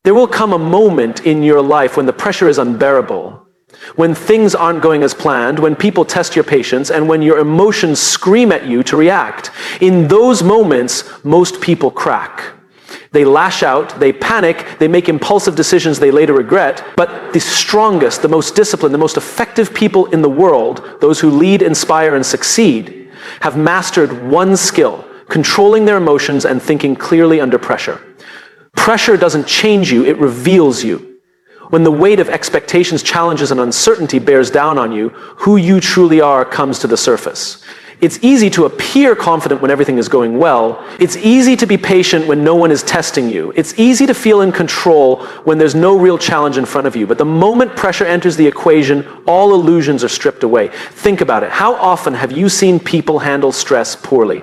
There will come a moment in your life when the pressure is unbearable, when things aren't going as planned, when people test your patience, and when your emotions scream at you to react. In those moments, most people crack. They lash out, they panic, they make impulsive decisions they later regret, but the strongest, the most disciplined, the most effective people in the world, those who lead, inspire, and succeed, have mastered one skill: controlling their emotions and thinking clearly under pressure. Pressure doesn't change you, it reveals you. When the weight of expectations, challenges, and uncertainty bears down on you, who you truly are comes to the surface. It's easy to appear confident when everything is going well. It's easy to be patient when no one is testing you. It's easy to feel in control when there's no real challenge in front of you. But the moment pressure enters the equation, all illusions are stripped away. Think about it. How often have you seen people handle stress poorly?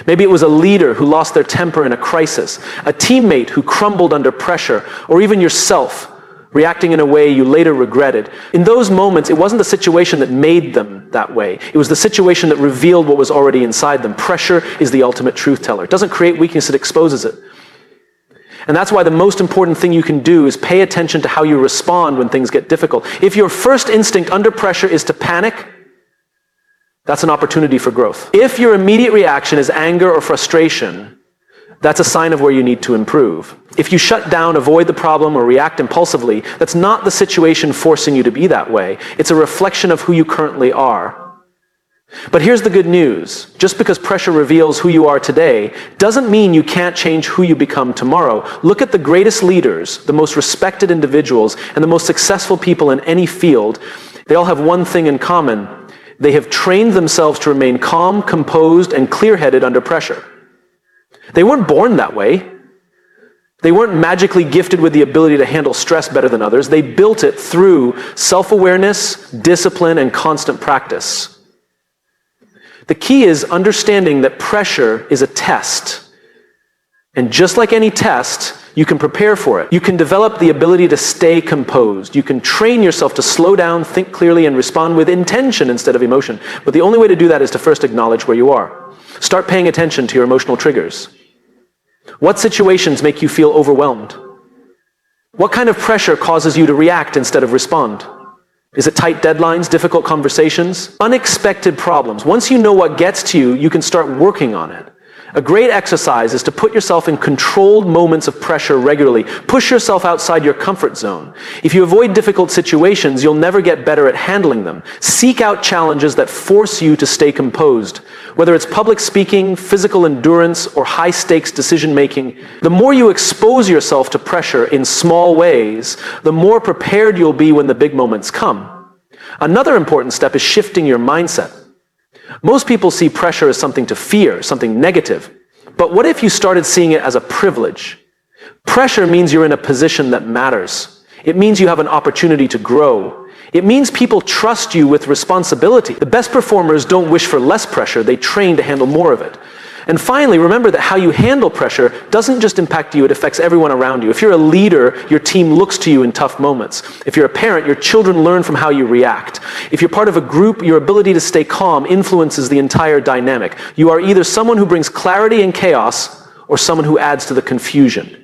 Maybe it was a leader who lost their temper in a crisis, a teammate who crumbled under pressure, or even yourself, reacting in a way you later regretted. In those moments, it wasn't the situation that made them that way. It was the situation that revealed what was already inside them. Pressure is the ultimate truth teller. It doesn't create weakness, it exposes it. And that's why the most important thing you can do is pay attention to how you respond when things get difficult. If your first instinct under pressure is to panic, that's an opportunity for growth. If your immediate reaction is anger or frustration, that's a sign of where you need to improve. If you shut down, avoid the problem, or react impulsively, that's not the situation forcing you to be that way. It's a reflection of who you currently are. But here's the good news. Just because pressure reveals who you are today doesn't mean you can't change who you become tomorrow. Look at the greatest leaders, the most respected individuals, and the most successful people in any field. They all have one thing in common. They have trained themselves to remain calm, composed, and clear-headed under pressure. They weren't born that way. They weren't magically gifted with the ability to handle stress better than others. They built it through self-awareness, discipline, and constant practice. The key is understanding that pressure is a test. And just like any test, you can prepare for it. You can develop the ability to stay composed. You can train yourself to slow down, think clearly, and respond with intention instead of emotion. But the only way to do that is to first acknowledge where you are. Start paying attention to your emotional triggers. What situations make you feel overwhelmed? What kind of pressure causes you to react instead of respond? Is it tight deadlines, difficult conversations, unexpected problems? Once you know what gets to you, you can start working on it. A great exercise is to put yourself in controlled moments of pressure regularly. Push yourself outside your comfort zone. If you avoid difficult situations, you'll never get better at handling them. Seek out challenges that force you to stay composed. Whether it's public speaking, physical endurance, or high-stakes decision-making, the more you expose yourself to pressure in small ways, the more prepared you'll be when the big moments come. Another important step is shifting your mindset. Most people see pressure as something to fear, something negative. But what if you started seeing it as a privilege? Pressure means you're in a position that matters. It means you have an opportunity to grow. It means people trust you with responsibility. The best performers don't wish for less pressure, they train to handle more of it. And finally, remember that how you handle pressure doesn't just impact you, it affects everyone around you. If you're a leader, your team looks to you in tough moments. If you're a parent, your children learn from how you react. If you're part of a group, your ability to stay calm influences the entire dynamic. You are either someone who brings clarity in chaos or someone who adds to the confusion.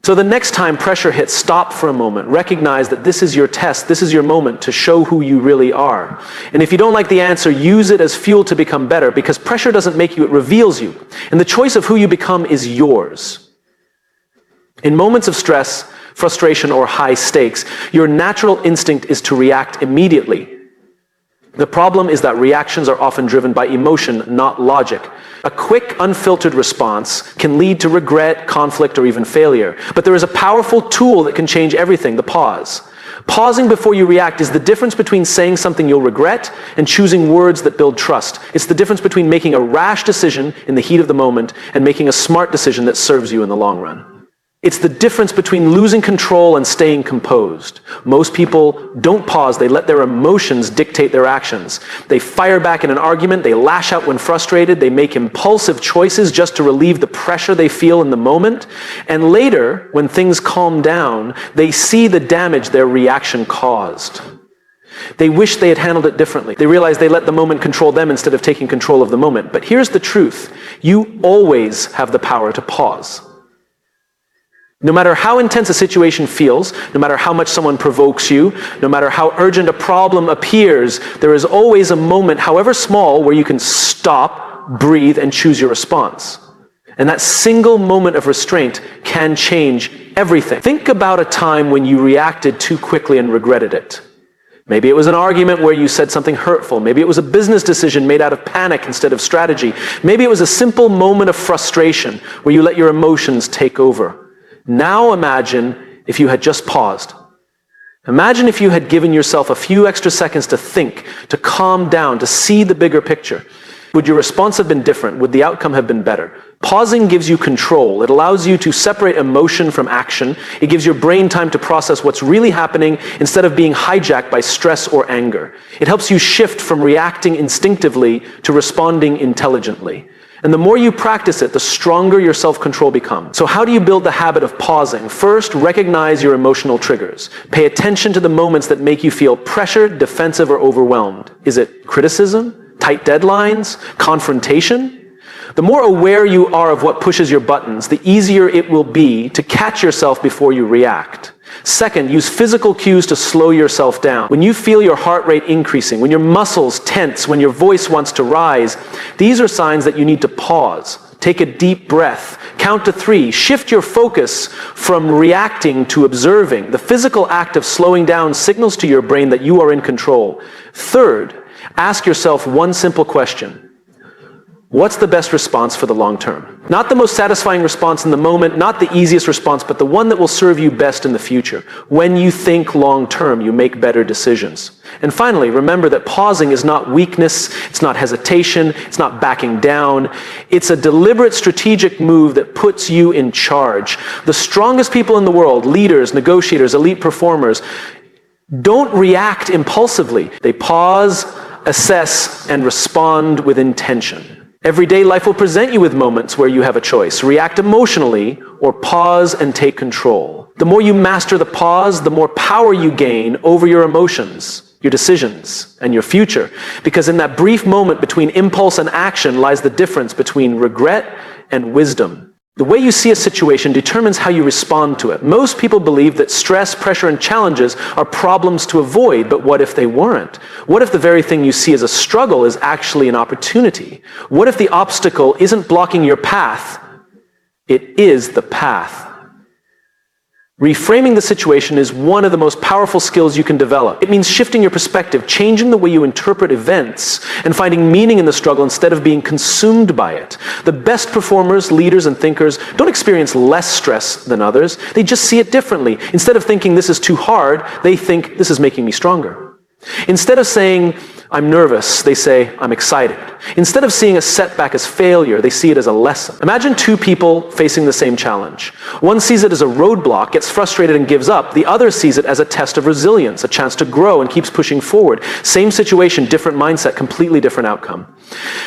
So the next time pressure hits, stop for a moment. Recognize that this is your test, this is your moment to show who you really are. And if you don't like the answer, use it as fuel to become better, because pressure doesn't make you, it reveals you. And the choice of who you become is yours. In moments of stress, frustration, or high stakes, your natural instinct is to react immediately. The problem is that reactions are often driven by emotion, not logic. A quick, unfiltered response can lead to regret, conflict, or even failure. But there is a powerful tool that can change everything: the pause. Pausing before you react is the difference between saying something you'll regret and choosing words that build trust. It's the difference between making a rash decision in the heat of the moment and making a smart decision that serves you in the long run. It's the difference between losing control and staying composed. Most people don't pause, they let their emotions dictate their actions. They fire back in an argument, they lash out when frustrated, they make impulsive choices just to relieve the pressure they feel in the moment. And later, when things calm down, they see the damage their reaction caused. They wish they had handled it differently. They realize they let the moment control them instead of taking control of the moment. But here's the truth: you always have the power to pause. No matter how intense a situation feels, no matter how much someone provokes you, no matter how urgent a problem appears, there is always a moment, however small, where you can stop, breathe, and choose your response. And that single moment of restraint can change everything. Think about a time when you reacted too quickly and regretted it. Maybe it was an argument where you said something hurtful. Maybe it was a business decision made out of panic instead of strategy. Maybe it was a simple moment of frustration where you let your emotions take over. Now imagine if you had just paused. Imagine if you had given yourself a few extra seconds to think, to calm down, to see the bigger picture. Would your response have been different? Would the outcome have been better? Pausing gives you control. It allows you to separate emotion from action. It gives your brain time to process what's really happening instead of being hijacked by stress or anger. It helps you shift from reacting instinctively to responding intelligently. And the more you practice it, the stronger your self-control becomes. So how do you build the habit of pausing? First, recognize your emotional triggers. Pay attention to the moments that make you feel pressured, defensive, or overwhelmed. Is it criticism? Tight deadlines? Confrontation? The more aware you are of what pushes your buttons, the easier it will be to catch yourself before you react. Second, use physical cues to slow yourself down. When you feel your heart rate increasing, when your muscles tense, when your voice wants to rise, these are signs that you need to pause. Take a deep breath. Count to 3. Shift your focus from reacting to observing. The physical act of slowing down signals to your brain that you are in control. Third, ask yourself one simple question. What's the best response for the long term? Not the most satisfying response in the moment, not the easiest response, but the one that will serve you best in the future. When you think long term, you make better decisions. And finally, remember that pausing is not weakness, it's not hesitation, it's not backing down. It's a deliberate strategic move that puts you in charge. The strongest people in the world, leaders, negotiators, elite performers, don't react impulsively. They pause, assess, and respond with intention. Everyday life will present you with moments where you have a choice. React emotionally or pause and take control. The more you master the pause, the more power you gain over your emotions, your decisions, and your future. Because in that brief moment between impulse and action lies the difference between regret and wisdom. The way you see a situation determines how you respond to it. Most people believe that stress, pressure, and challenges are problems to avoid, but what if they weren't? What if the very thing you see as a struggle is actually an opportunity? What if the obstacle isn't blocking your path? It is the path. Reframing the situation is one of the most powerful skills you can develop. It means shifting your perspective, changing the way you interpret events, and finding meaning in the struggle instead of being consumed by it. The best performers, leaders, and thinkers don't experience less stress than others. They just see it differently. Instead of thinking this is too hard, they think this is making me stronger. Instead of saying, I'm nervous, they say, I'm excited. Instead of seeing a setback as failure, they see it as a lesson. Imagine two people facing the same challenge. One sees it as a roadblock, gets frustrated and gives up. The other sees it as a test of resilience, a chance to grow and keeps pushing forward. Same situation, different mindset, completely different outcome.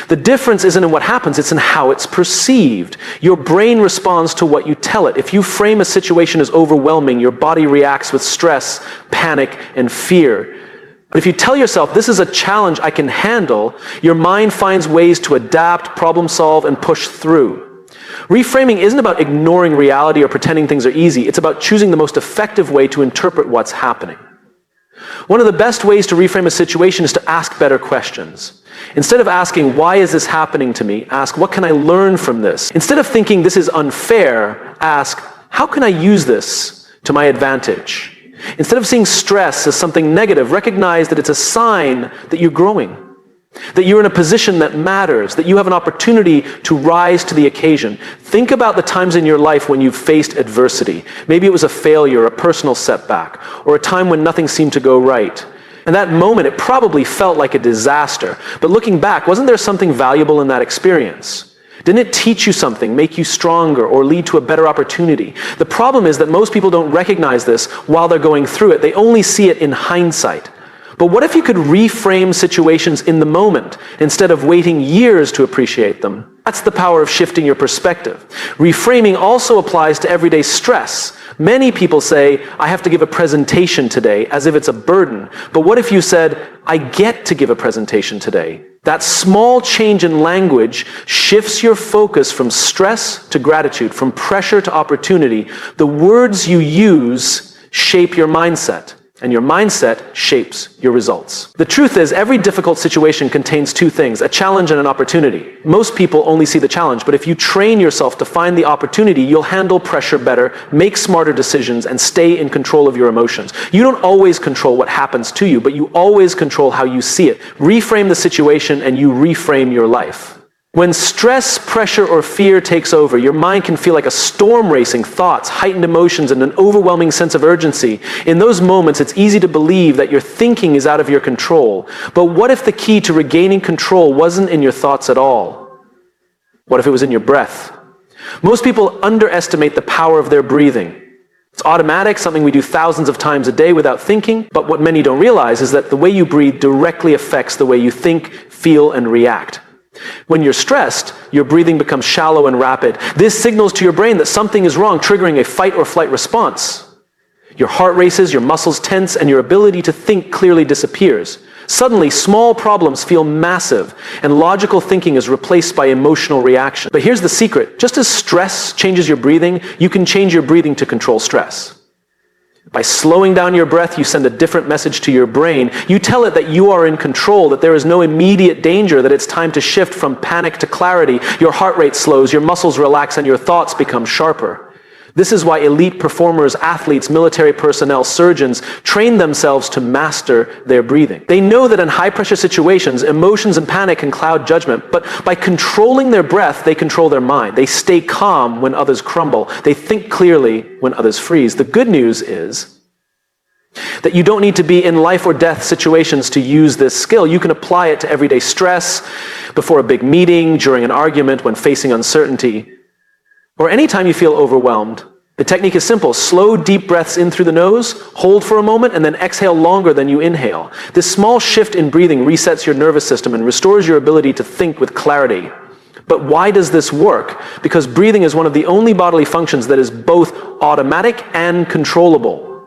The difference isn't in what happens, it's in how it's perceived. Your brain responds to what you tell it. If you frame a situation as overwhelming, your body reacts with stress, panic, and fear. But if you tell yourself, this is a challenge I can handle, your mind finds ways to adapt, problem solve, and push through. Reframing isn't about ignoring reality or pretending things are easy. It's about choosing the most effective way to interpret what's happening. One of the best ways to reframe a situation is to ask better questions. Instead of asking, why is this happening to me? Ask, what can I learn from this? Instead of thinking this is unfair, ask, how can I use this to my advantage? Instead of seeing stress as something negative, recognize that it's a sign that you're growing, that you're in a position that matters, that you have an opportunity to rise to the occasion. Think about the times in your life when you've faced adversity. Maybe it was a failure, a personal setback, or a time when nothing seemed to go right. In that moment, it probably felt like a disaster. But looking back, wasn't there something valuable in that experience? Didn't it teach you something, make you stronger, or lead to a better opportunity? The problem is that most people don't recognize this while they're going through it. They only see it in hindsight. But what if you could reframe situations in the moment instead of waiting years to appreciate them? That's the power of shifting your perspective. Reframing also applies to everyday stress. Many people say, I have to give a presentation today, as if it's a burden. But what if you said, I get to give a presentation today? That small change in language shifts your focus from stress to gratitude, from pressure to opportunity. The words you use shape your mindset, and your mindset shapes your results. The truth is, every difficult situation contains two things, a challenge and an opportunity. Most people only see the challenge, but if you train yourself to find the opportunity, you'll handle pressure better, make smarter decisions, and stay in control of your emotions. You don't always control what happens to you, but you always control how you see it. Reframe the situation and you reframe your life. When stress, pressure, or fear takes over, your mind can feel like a storm racing, thoughts, heightened emotions, and an overwhelming sense of urgency. In those moments, it's easy to believe that your thinking is out of your control. But what if the key to regaining control wasn't in your thoughts at all? What if it was in your breath? Most people underestimate the power of their breathing. It's automatic, something we do thousands of times a day without thinking, but what many don't realize is that the way you breathe directly affects the way you think, feel, and react. When you're stressed, your breathing becomes shallow and rapid. This signals to your brain that something is wrong, triggering a fight or flight response. Your heart races, your muscles tense, and your ability to think clearly disappears. Suddenly, small problems feel massive, and logical thinking is replaced by emotional reaction. But here's the secret. Just as stress changes your breathing, you can change your breathing to control stress. By slowing down your breath, you send a different message to your brain. You tell it that you are in control, that there is no immediate danger, that it's time to shift from panic to clarity. Your heart rate slows, your muscles relax, and your thoughts become sharper. This is why elite performers, athletes, military personnel, surgeons train themselves to master their breathing. They know that in high-pressure situations, emotions and panic can cloud judgment, but by controlling their breath, they control their mind. They stay calm when others crumble. They think clearly when others freeze. The good news is that you don't need to be in life or death situations to use this skill. You can apply it to everyday stress, before a big meeting, during an argument, when facing uncertainty, or anytime you feel overwhelmed. The technique is simple. Slow, deep breaths in through the nose, hold for a moment, and then exhale longer than you inhale. This small shift in breathing resets your nervous system and restores your ability to think with clarity. But why does this work? Because breathing is one of the only bodily functions that is both automatic and controllable.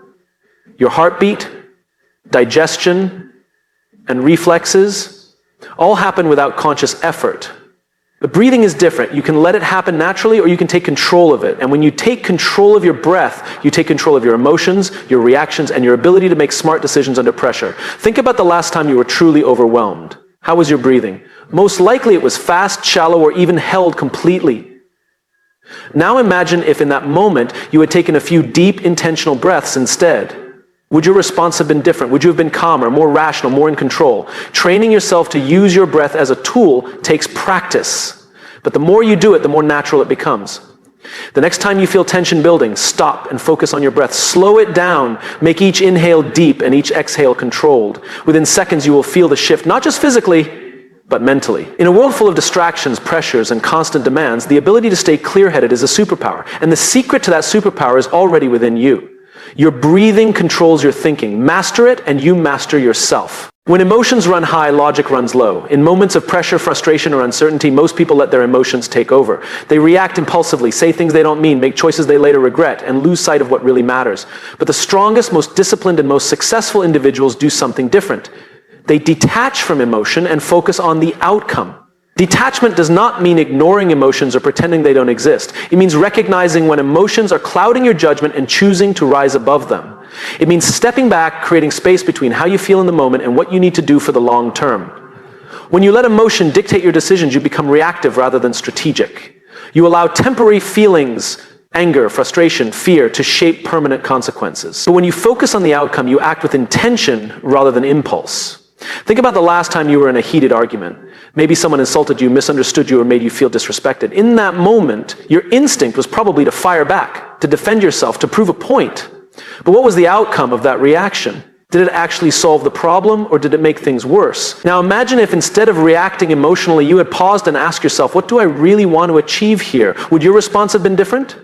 Your heartbeat, digestion, and reflexes all happen without conscious effort. But breathing is different. You can let it happen naturally, or you can take control of it. And when you take control of your breath, you take control of your emotions, your reactions, and your ability to make smart decisions under pressure. Think about the last time you were truly overwhelmed. How was your breathing? Most likely it was fast, shallow, or even held completely. Now imagine if in that moment you had taken a few deep, intentional breaths instead. Would your response have been different? Would you have been calmer, more rational, more in control? Training yourself to use your breath as a tool takes practice. But the more you do it, the more natural it becomes. The next time you feel tension building, stop and focus on your breath. Slow it down. Make each inhale deep and each exhale controlled. Within seconds, you will feel the shift, not just physically, but mentally. In a world full of distractions, pressures, and constant demands, the ability to stay clear-headed is a superpower. And the secret to that superpower is already within you. Your breathing controls your thinking. Master it, and you master yourself. When emotions run high, logic runs low. In moments of pressure, frustration, or uncertainty, most people let their emotions take over. They react impulsively, say things they don't mean, make choices they later regret, and lose sight of what really matters. But the strongest, most disciplined, and most successful individuals do something different. They detach from emotion and focus on the outcome. Detachment does not mean ignoring emotions or pretending they don't exist. It means recognizing when emotions are clouding your judgment and choosing to rise above them. It means stepping back, creating space between how you feel in the moment and what you need to do for the long term. When you let emotion dictate your decisions, you become reactive rather than strategic. You allow temporary feelings, anger, frustration, fear, to shape permanent consequences. But when you focus on the outcome, you act with intention rather than impulse. Think about the last time you were in a heated argument. Maybe someone insulted you, misunderstood you, or made you feel disrespected. In that moment, your instinct was probably to fire back, to defend yourself, to prove a point. But what was the outcome of that reaction? Did it actually solve the problem, or did it make things worse? Now imagine if instead of reacting emotionally, you had paused and asked yourself, what do I really want to achieve here? Would your response have been different?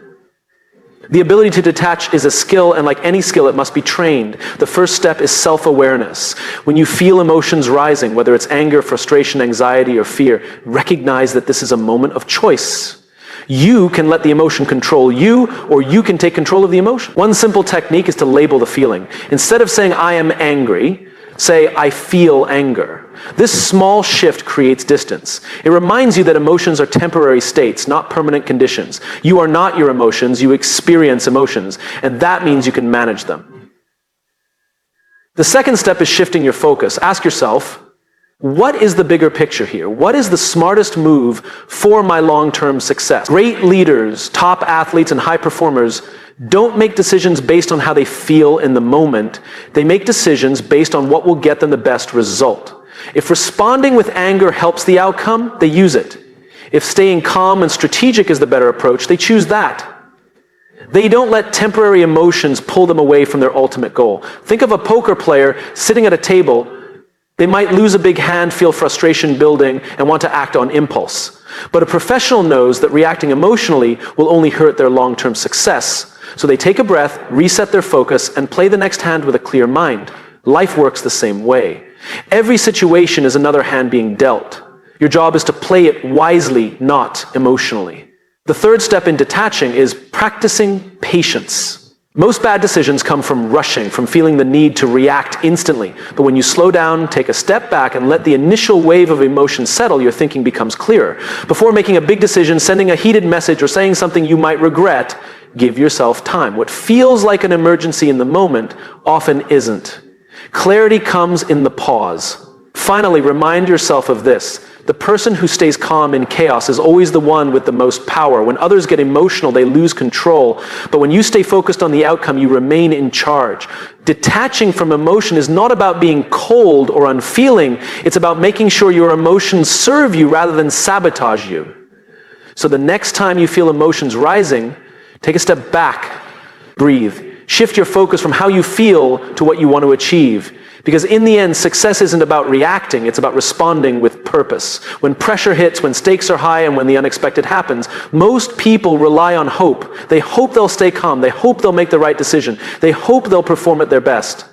The ability to detach is a skill, and like any skill, it must be trained. The first step is self-awareness. When you feel emotions rising, whether it's anger, frustration, anxiety, or fear, recognize that this is a moment of choice. You can let the emotion control you, or you can take control of the emotion. One simple technique is to label the feeling. Instead of saying, I am angry, say, I feel anger. This small shift creates distance. It reminds you that emotions are temporary states, not permanent conditions. You are not your emotions, you experience emotions, and that means you can manage them. The second step is shifting your focus. Ask yourself, what is the bigger picture here? What is the smartest move for my long-term success? Great leaders, top athletes, and high performers don't make decisions based on how they feel in the moment. They make decisions based on what will get them the best result. If responding with anger helps the outcome, they use it. If staying calm and strategic is the better approach, they choose that. They don't let temporary emotions pull them away from their ultimate goal. Think of a poker player sitting at a table. They might lose a big hand, feel frustration building, and want to act on impulse. But a professional knows that reacting emotionally will only hurt their long-term success. So they take a breath, reset their focus, and play the next hand with a clear mind. Life works the same way. Every situation is another hand being dealt. Your job is to play it wisely, not emotionally. The third step in detaching is practicing patience. Most bad decisions come from rushing, from feeling the need to react instantly. But when you slow down, take a step back, and let the initial wave of emotion settle, your thinking becomes clearer. Before making a big decision, sending a heated message, or saying something you might regret, give yourself time. What feels like an emergency in the moment often isn't. Clarity comes in the pause. Finally, remind yourself of this. The person who stays calm in chaos is always the one with the most power. When others get emotional, they lose control. But when you stay focused on the outcome, you remain in charge. Detaching from emotion is not about being cold or unfeeling. It's about making sure your emotions serve you rather than sabotage you. So the next time you feel emotions rising, take a step back, breathe. Shift your focus from how you feel to what you want to achieve. Because in the end, success isn't about reacting, it's about responding with purpose. When pressure hits, when stakes are high, and when the unexpected happens, most people rely on hope. They hope they'll stay calm, they hope they'll make the right decision, they hope they'll perform at their best.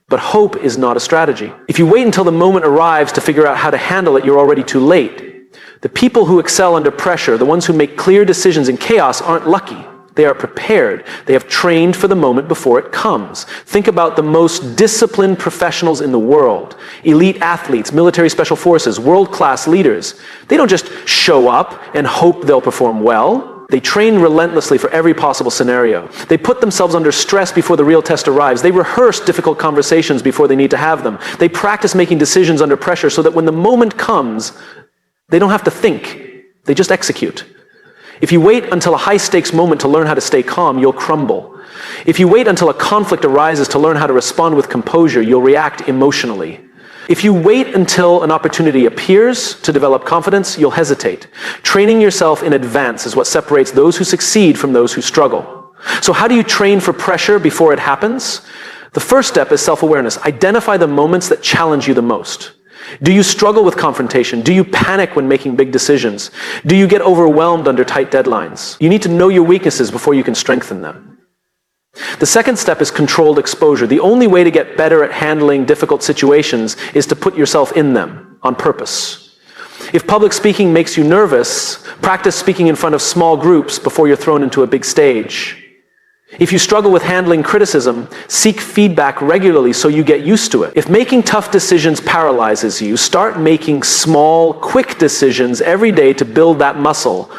But hope is not a strategy. If you wait until the moment arrives to figure out how to handle it, you're already too late. The people who excel under pressure, the ones who make clear decisions in chaos, aren't lucky. They are prepared. They have trained for the moment before it comes. Think about the most disciplined professionals in the world. Elite athletes, military special forces, world-class leaders. They don't just show up and hope they'll perform well. They train relentlessly for every possible scenario. They put themselves under stress before the real test arrives. They rehearse difficult conversations before they need to have them. They practice making decisions under pressure so that when the moment comes, they don't have to think. They just execute. If you wait until a high-stakes moment to learn how to stay calm, you'll crumble. If you wait until a conflict arises to learn how to respond with composure, you'll react emotionally. If you wait until an opportunity appears to develop confidence, you'll hesitate. Training yourself in advance is what separates those who succeed from those who struggle. So how do you train for pressure before it happens? The first step is self-awareness. Identify the moments that challenge you the most. Do you struggle with confrontation? Do you panic when making big decisions? Do you get overwhelmed under tight deadlines? You need to know your weaknesses before you can strengthen them. The second step is controlled exposure. The only way to get better at handling difficult situations is to put yourself in them on purpose. If public speaking makes you nervous, practice speaking in front of small groups before you're thrown into a big stage. If you struggle with handling criticism, seek feedback regularly so you get used to it. If making tough decisions paralyzes you, start making small, quick decisions every day to build that muscle.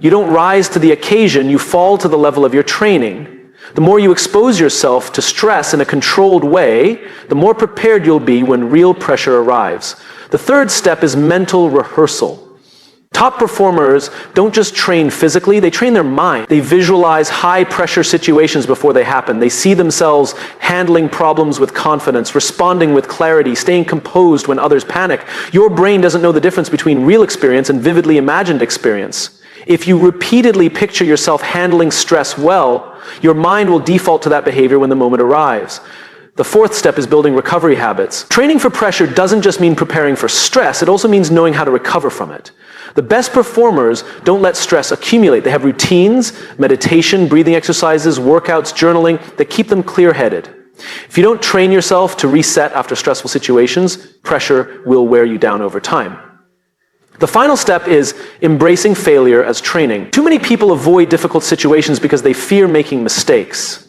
You don't rise to the occasion, you fall to the level of your training. The more you expose yourself to stress in a controlled way, the more prepared you'll be when real pressure arrives. The third step is mental rehearsal. Top performers don't just train physically, they train their mind. They visualize high-pressure situations before they happen. They see themselves handling problems with confidence, responding with clarity, staying composed when others panic. Your brain doesn't know the difference between real experience and vividly imagined experience. If you repeatedly picture yourself handling stress well, your mind will default to that behavior when the moment arrives. The fourth step is building recovery habits. Training for pressure doesn't just mean preparing for stress, it also means knowing how to recover from it. The best performers don't let stress accumulate. They have routines, meditation, breathing exercises, workouts, journaling that keep them clear-headed. If you don't train yourself to reset after stressful situations, pressure will wear you down over time. The final step is embracing failure as training. Too many people avoid difficult situations because they fear making mistakes.